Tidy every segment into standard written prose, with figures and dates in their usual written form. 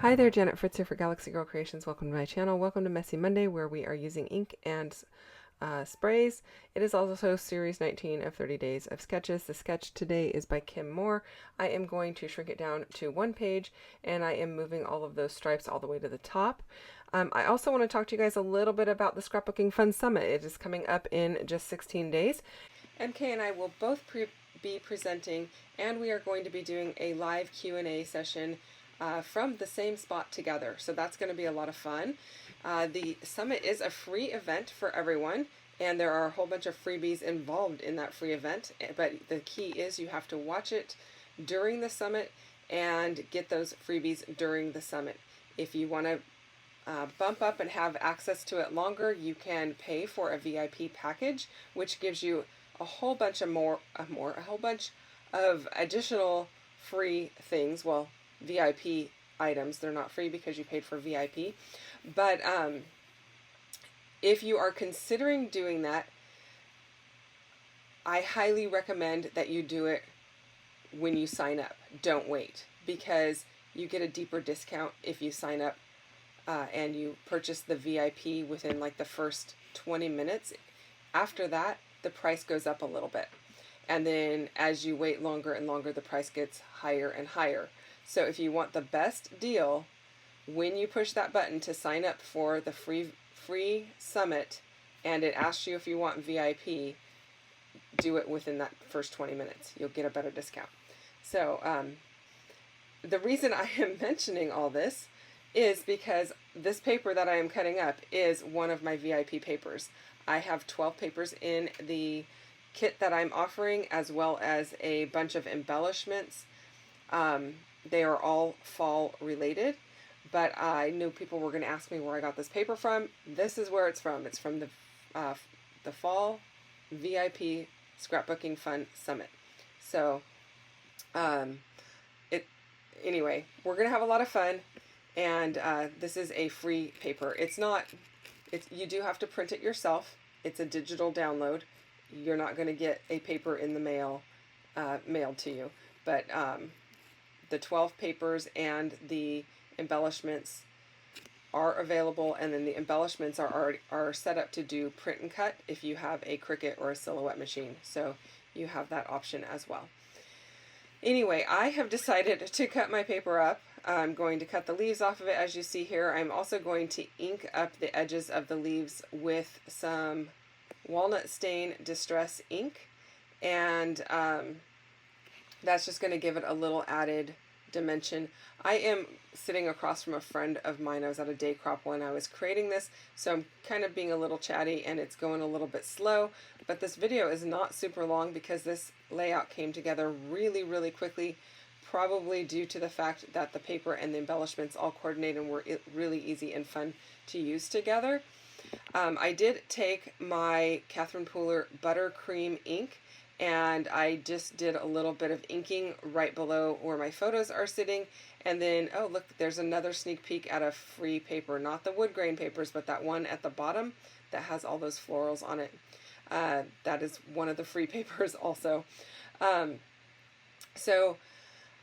Hi there, Janet Fritz here for Galaxy Girl Creations. Welcome to my channel. Welcome to Messy Monday, where we are using ink and sprays. It is also series 19 of 30 days of sketches. The sketch today is by Kim Moore. I am going to shrink it down to one page, and I am moving all of those stripes all the way to the top. I also want to talk to you guys a little bit about the Scrapbooking Fun Summit. It is coming up in just 16 days. MK and I will both be presenting, and we are going to be doing a live Q&A session from the same spot together. So that's going to be a lot of fun. The summit is a free event for everyone, and there are a whole bunch of freebies involved in that free event. But the key is you have to watch it during the summit and get those freebies during the summit. If you want to bump up and have access to it longer, you can pay for a VIP package, which gives you a whole bunch of additional free things. Well, VIP items. They're not free because you paid for VIP. But if you are considering doing that, I highly recommend that you do it when you sign up. Don't wait, because you get a deeper discount if you sign up and you purchase the VIP within like the first 20 minutes. After that, the price goes up a little bit. And then as you wait longer and longer, the price gets higher and higher. So if you want the best deal, when you push that button to sign up for the free summit and it asks you if you want VIP, do it within that first 20 minutes. You'll get a better discount. So the reason I am mentioning all this is because this paper that I am cutting up is one of my VIP papers. I have 12 papers in the kit that I'm offering, as well as a bunch of embellishments. They are all fall related, but I knew people were going to ask me where I got this paper from. This is where it's from. It's from the Fall VIP Scrapbooking Fun Summit. So, anyway, we're going to have a lot of fun, and this is a free paper. You do have to print it yourself. It's a digital download. You're not going to get a paper in the mail mailed to you, but the 12 papers and the embellishments are available, and then the embellishments are set up to do print and cut if you have a Cricut or a Silhouette machine. So you have that option as well. Anyway, I have decided to cut my paper up. I'm going to cut the leaves off of it, as you see here. I'm also going to ink up the edges of the leaves with some walnut stain distress ink, and that's just going to give it a little added dimension. I am sitting across from a friend of mine. I was at a day crop when I was creating this, so I'm kind of being a little chatty and it's going a little bit slow, but this video is not super long because this layout came together really, really quickly, probably due to the fact that the paper and the embellishments all coordinated and were really easy and fun to use together. I did take my Catherine Pooler buttercream ink, and I just did a little bit of inking right below where my photos are sitting. And then, oh look, there's another sneak peek at a free paper, not the wood grain papers, but that one at the bottom that has all those florals on it. That is one of the free papers also. So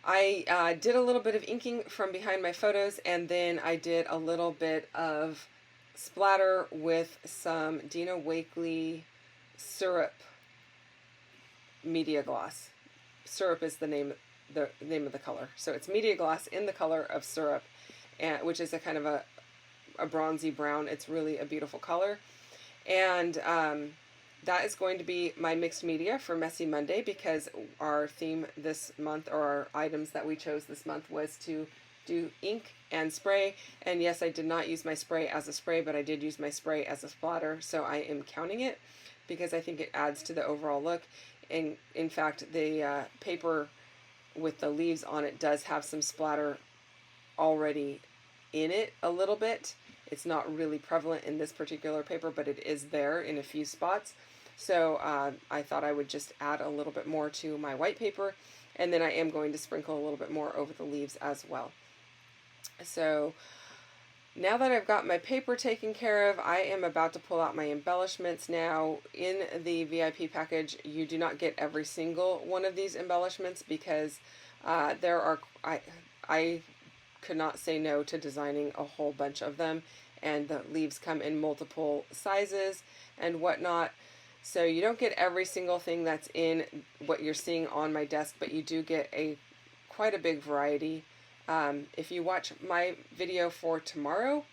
I did a little bit of inking from behind my photos, and then I did a little bit of splatter with some Dina Wakley syrup media gloss. Syrup is the name of the color. So it's media gloss in the color of syrup, and which is a kind of a bronzy brown. It's really a beautiful color. And that is going to be my mixed media for Messy Monday, because our theme this month, or our items that we chose this month, was to do ink and spray. And yes, I did not use my spray as a spray, but I did use my spray as a splatter, so I am counting it because I think it adds to the overall look. And in fact, the paper with the leaves on it does have some splatter already in it a little bit. It's not really prevalent in this particular paper, but it is there in a few spots. So I thought I would just add a little bit more to my white paper, and then I am going to sprinkle a little bit more over the leaves as well. So now that I've got my paper taken care of, I am about to pull out my embellishments. Now, in the VIP package, you do not get every single one of these embellishments, because I could not say no to designing a whole bunch of them, and the leaves come in multiple sizes and whatnot. So you don't get every single thing that's in what you're seeing on my desk, but you do get quite a big variety. If you watch my video for tomorrow,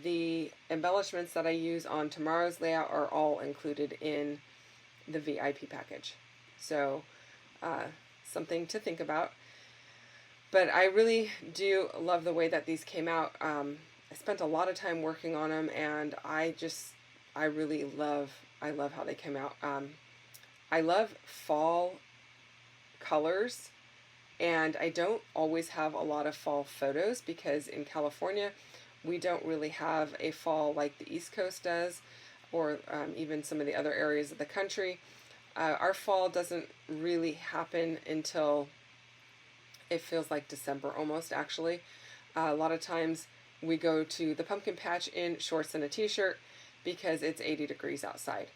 the embellishments that I use on tomorrow's layout are all included in the VIP package. So something to think about. But I really do love the way that these came out. I spent a lot of time working on them, and I really love how they came out. I love fall colors, and I don't always have a lot of fall photos because in California we don't really have a fall like the East Coast does, or even some of the other areas of the country. Our fall doesn't really happen until, it feels like December almost, actually. A lot of times we go to the pumpkin patch in shorts and a t-shirt because it's 80 degrees outside,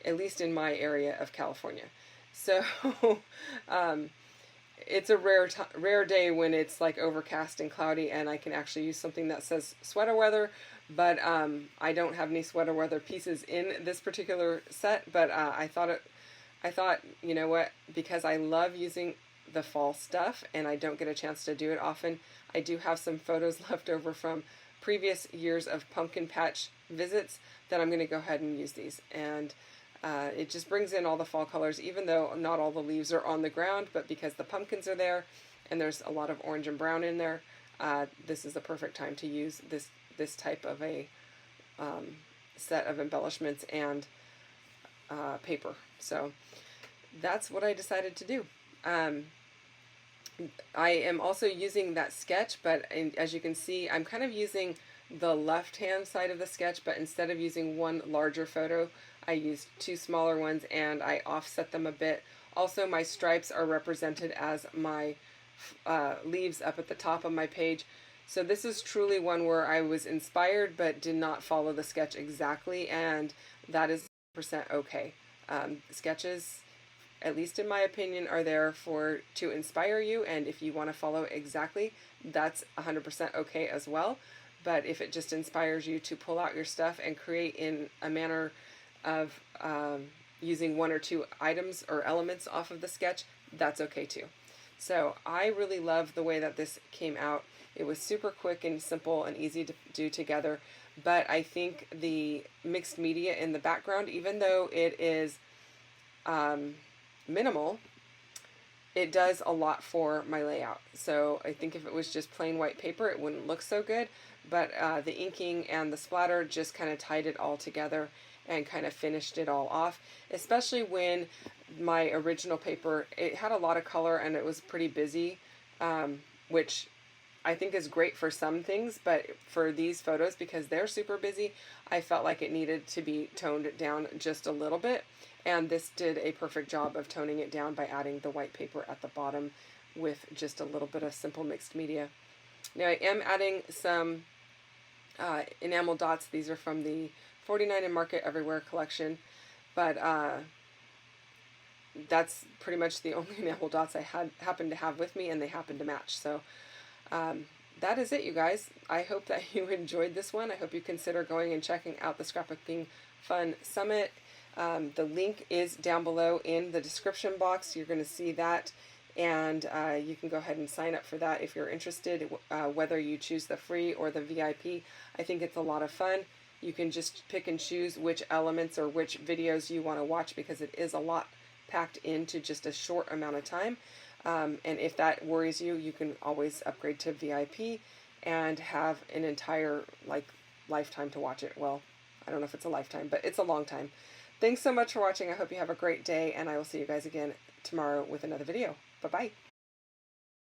at least in my area of California. So it's a rare day when it's like overcast and cloudy and I can actually use something that says sweater weather, but I don't have any sweater weather pieces in this particular set. But I thought, you know what, because I love using the fall stuff and I don't get a chance to do it often, I do have some photos left over from previous years of pumpkin patch visits that I'm going to go ahead and use these. And it just brings in all the fall colors, even though not all the leaves are on the ground, but because the pumpkins are there and there's a lot of orange and brown in there, this is the perfect time to use this type of a set of embellishments and paper. So that's what I decided to do. I am also using that sketch, but as you can see, I'm kind of using the left-hand side of the sketch, but instead of using one larger photo, I used two smaller ones and I offset them a bit. Also, my stripes are represented as my leaves up at the top of my page. So this is truly one where I was inspired but did not follow the sketch exactly, and that is 100% okay. Sketches, at least in my opinion, are there to inspire you, and if you want to follow exactly, that's 100% okay as well. But if it just inspires you to pull out your stuff and create in a manner of using one or two items or elements off of the sketch, that's okay too. So I really love the way that this came out. It was super quick and simple and easy to do together, but I think the mixed media in the background, even though it is minimal, it does a lot for my layout. So I think if it was just plain white paper, it wouldn't look so good, but the inking and the splatter just kind of tied it all together and kind of finished it all off, especially when my original paper, it had a lot of color and it was pretty busy, which I think is great for some things, but for these photos, because they're super busy, I felt like it needed to be toned down just a little bit. And this did a perfect job of toning it down by adding the white paper at the bottom with just a little bit of simple mixed media. Now I am adding some enamel dots. These are from the 49 and Market Everywhere collection, but that's pretty much the only enamel dots I happened to have with me, and they happen to match. So that is it, you guys. I hope that you enjoyed this one. I hope you consider going and checking out the Scrapbooking Fun Summit. The link is down below in the description box. You're going to see that, and you can go ahead and sign up for that if you're interested, whether you choose the free or the VIP. I think it's a lot of fun. You can just pick and choose which elements or which videos you want to watch, because it is a lot packed into just a short amount of time. And if that worries you, you can always upgrade to VIP and have an entire lifetime to watch it. Well, I don't know if it's a lifetime, but it's a long time. Thanks so much for watching. I hope you have a great day, and I will see you guys again tomorrow with another video. Bye-bye.